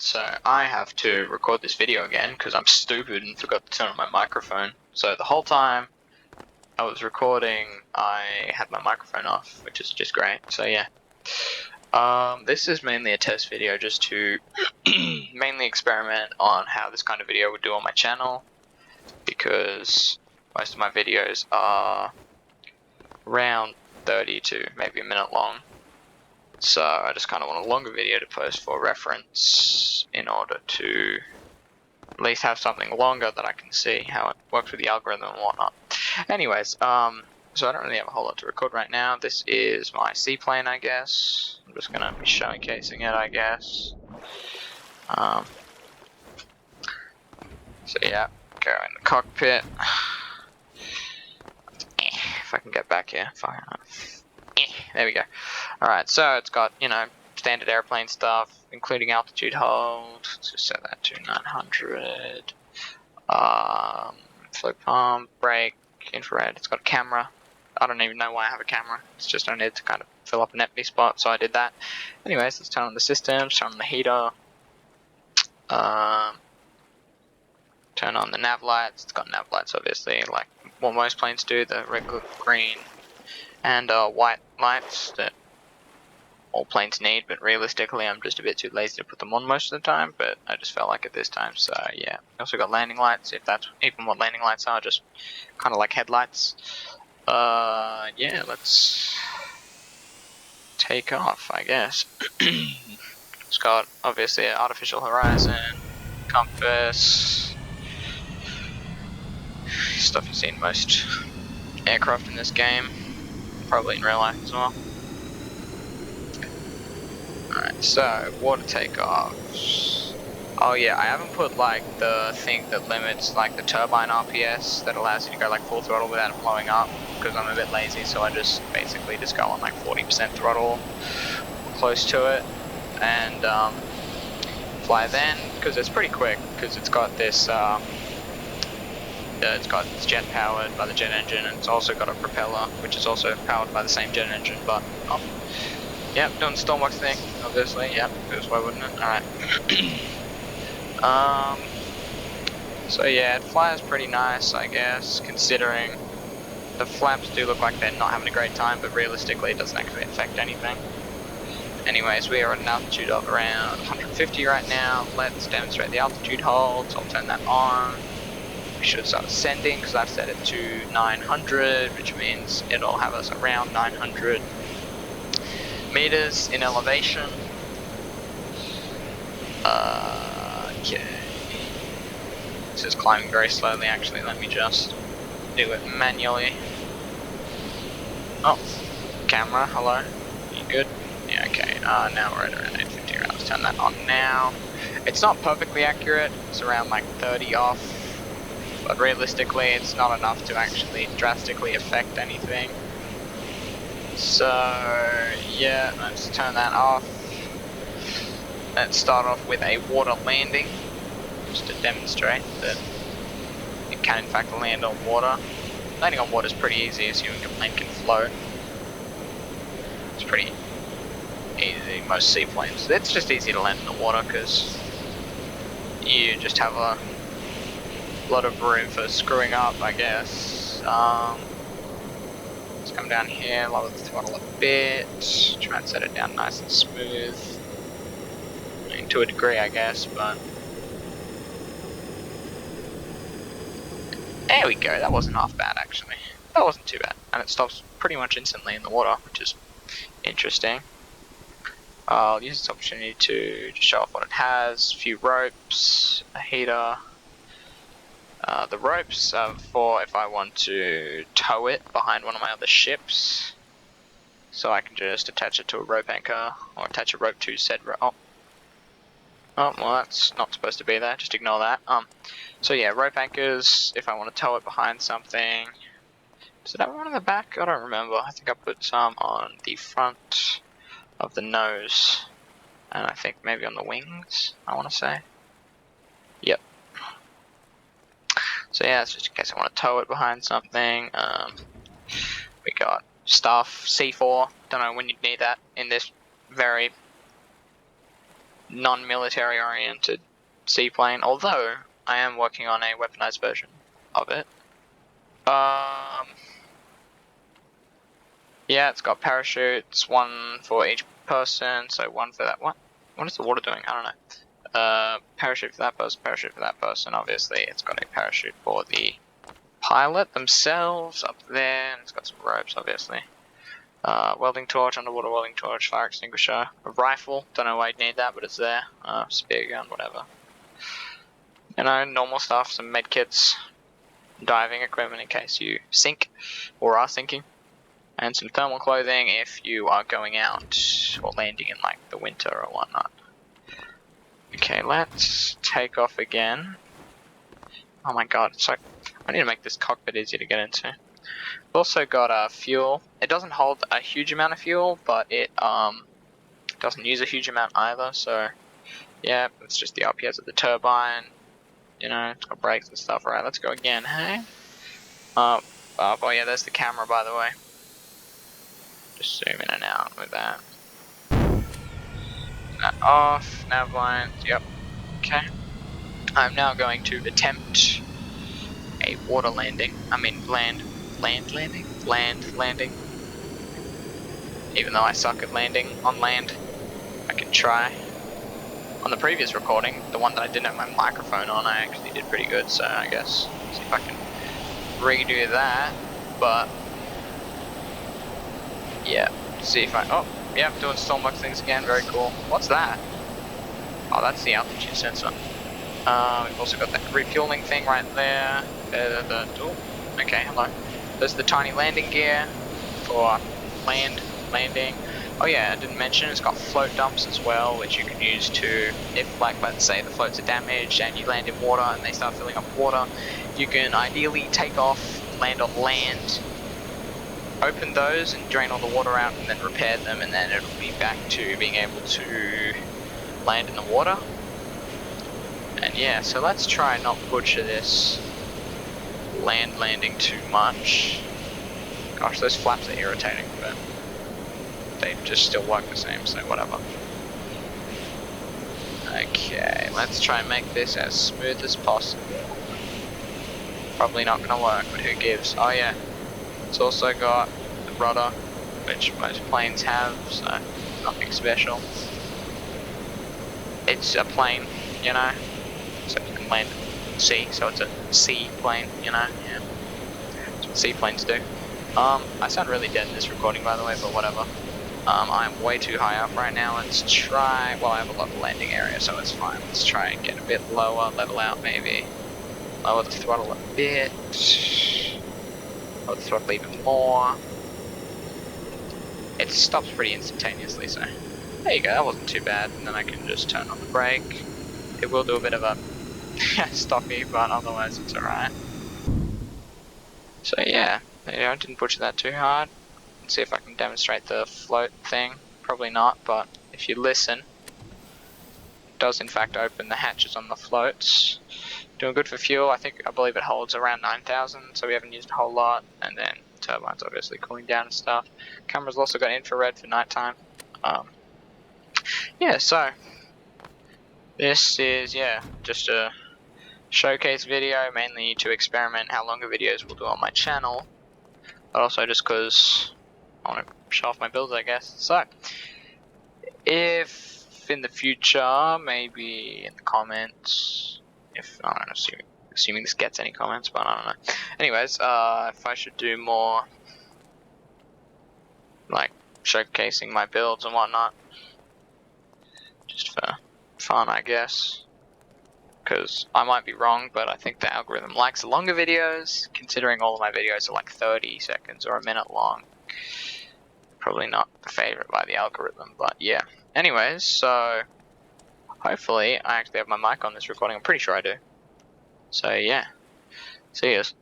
So I have to record this video again because I'm stupid and forgot to turn on my microphone. So the whole time I was recording, I had my microphone off, which is just great. So yeah. This is mainly a test video just to mainly experiment on how this kind of video would do on my channel, because most of my videos are around 30 to maybe a minute long. So I just kind of want a longer video to post for reference in order to at least have something longer that I can see how it works with the algorithm and whatnot. Anyways, so I don't really have a whole lot to record right now. This is my Seaplane, I guess. I'm just going to be showcasing it, I guess. So yeah, go in the cockpit. If I can get back here. Fine. There we go. Alright, so it's got, you know, standard airplane stuff, including altitude hold. Let's just set that to 900. Float pump, brake, infrared. It's got a camera. I don't even know why I have a camera. It's just I needed to kind of fill up an empty spot, so I did that. Anyways, let's turn on the systems, turn on the heater. Turn on the nav lights. It's got nav lights, obviously, like what most planes do, the red, green, and white lights that all planes need, but realistically I'm just a bit too lazy to put them on most of the time, but I just felt like it this time, so yeah. Also got landing lights, if that's even what landing lights are, just kind of like headlights. Yeah, let's take off, I guess. It's got obviously an artificial horizon, compass, stuff you see in most aircraft in this game, probably in real life as well. Alright, so water takeoffs. Oh yeah, I haven't put like the thing that limits like the turbine RPS that allows you to go like full throttle without it blowing up, because I'm a bit lazy, so I just basically just go on like 40% throttle, close to it, and fly then, because it's pretty quick, because it's got this it's jet powered by the jet engine, and it's also got a propeller which is also powered by the same jet engine, but yep, doing the Stormworks thing, obviously, yep, because why wouldn't it? Alright. So yeah, it flies pretty nice, I guess, considering the flaps do look like they're not having a great time, but realistically it doesn't actually affect anything. Anyways, we are at an altitude of around 150 right now. Let's demonstrate the altitude hold, so I'll turn that on. We should start ascending, because I've set it to 900, which means it'll have us around 900 meters in elevation. Okay. This is climbing very slowly, actually. Let me just do it manually. Oh, camera, hello. You good? Yeah, okay. Now we're at around 850. Right, let's turn that on now. It's not perfectly accurate. It's around like 30 off. But realistically, it's not enough to actually drastically affect anything. So yeah, let's turn that off. Let's start off with a water landing, just to demonstrate that it can in fact land on water. Landing on water is pretty easy, assuming your plane can float. It's pretty easy, most seaplanes. It's just easy to land in the water because you just have a lot of room for screwing up, I guess. Let's come down here, lower the throttle a bit, try and set it down nice and smooth. I mean, to a degree, I guess, but there we go. That wasn't half bad, actually. That wasn't too bad, and it stops pretty much instantly in the water, which is interesting. I'll use this opportunity to just show off what it has. A few ropes, a heater. The ropes are for if I want to tow it behind one of my other ships. So I can just attach it to a rope anchor, or attach a rope to said rope. Oh, well that's not supposed to be there, just ignore that. So yeah, rope anchors, if I want to tow it behind something. Does it have one on the back? I don't remember. I think I put some on the front of the nose, and I think maybe on the wings, I want to say. Yep. So yeah, it's just in case I want to tow it behind something. We got stuff, C4, don't know when you'd need that in this very non-military oriented seaplane, although I am working on a weaponized version of it. Yeah, it's got parachutes, one for each person, so one for that one. What is the water doing? I don't know. Parachute for that person, obviously. It's got a parachute for the pilot themselves up there, and it's got some ropes, obviously. Welding torch, underwater welding torch, fire extinguisher, a rifle, don't know why you'd need that, but it's there. Spear gun, whatever. You know, normal stuff, some med kits, diving equipment in case you sink, or are sinking. And some thermal clothing if you are going out or landing in like the winter or whatnot. Okay, let's take off again. Oh my god, it's like, I need to make this cockpit easier to get into. We've also got fuel. It doesn't hold a huge amount of fuel, but it doesn't use a huge amount either, so yeah, it's just the RPS of the turbine. You know, it's got brakes and stuff. Alright, let's go again, hey? Oh yeah, there's the camera by the way. Just zoom in and out with that. That off, nav lines, yep. Okay. I'm now going to attempt a water landing. I mean land landing? Land landing. Even though I suck at landing on land, I can try. On the previous recording, the one that I didn't have my microphone on, I actually did pretty good, so I guess see if I can redo that. But yeah, see if I yeah, I'm doing Stormworks things again, very cool. What's that? Oh, that's the altitude sensor. We've also got that refueling thing right there. Oh, okay, hello. There's the tiny landing gear for landing. Oh yeah, I didn't mention it's got float dumps as well, which you can use to, if like let's say the floats are damaged and you land in water and they start filling up water, you can ideally take off, land on land, open those and drain all the water out and then repair them, and then it'll be back to being able to land in the water. And yeah, so let's try and not butcher this landing too much. Gosh, those flaps are irritating, but they just still work the same, so whatever. Okay, let's try and make this as smooth as possible. Probably not gonna work, but who gives? Oh yeah, it's also got the rudder, which most planes have, so nothing special. It's a plane, you know, so you can land at sea, so it's a seaplane, you know, yeah. That's what seaplanes do. I sound really dead in this recording, by the way, but whatever. I'm way too high up right now. Let's try, well, I have a lot of landing area, so it's fine. Let's try and get a bit lower, level out maybe. Lower the throttle a bit. Lower the throttle even more. It stops pretty instantaneously, so there you go, that wasn't too bad. And then I can just turn on the brake. It will do a bit of a stoppy, but otherwise it's alright. So yeah, there you go, didn't butcher that too hard. Let's see if I can demonstrate the float thing. Probably not, but if you listen, it does in fact open the hatches on the floats. Doing good for fuel. I believe it holds around 9,000, so we haven't used a whole lot. And then turbines obviously cooling down and stuff. Camera's also got infrared for nighttime. Yeah, so this is just a showcase video, mainly to experiment how longer videos will do on my channel, but also just because I want to show off my builds, I guess. So if in the future, maybe in the comments, if I don't know, assuming this gets any comments, but I don't know. Anyways, if I should do more like showcasing my builds and whatnot, just for fun, I guess. Because I might be wrong, but I think the algorithm likes longer videos, considering all of my videos are like 30 seconds or a minute long. Probably not the favorite by the algorithm, but yeah. Anyways, so hopefully I actually have my mic on this recording. I'm pretty sure I do. So yeah, see yous.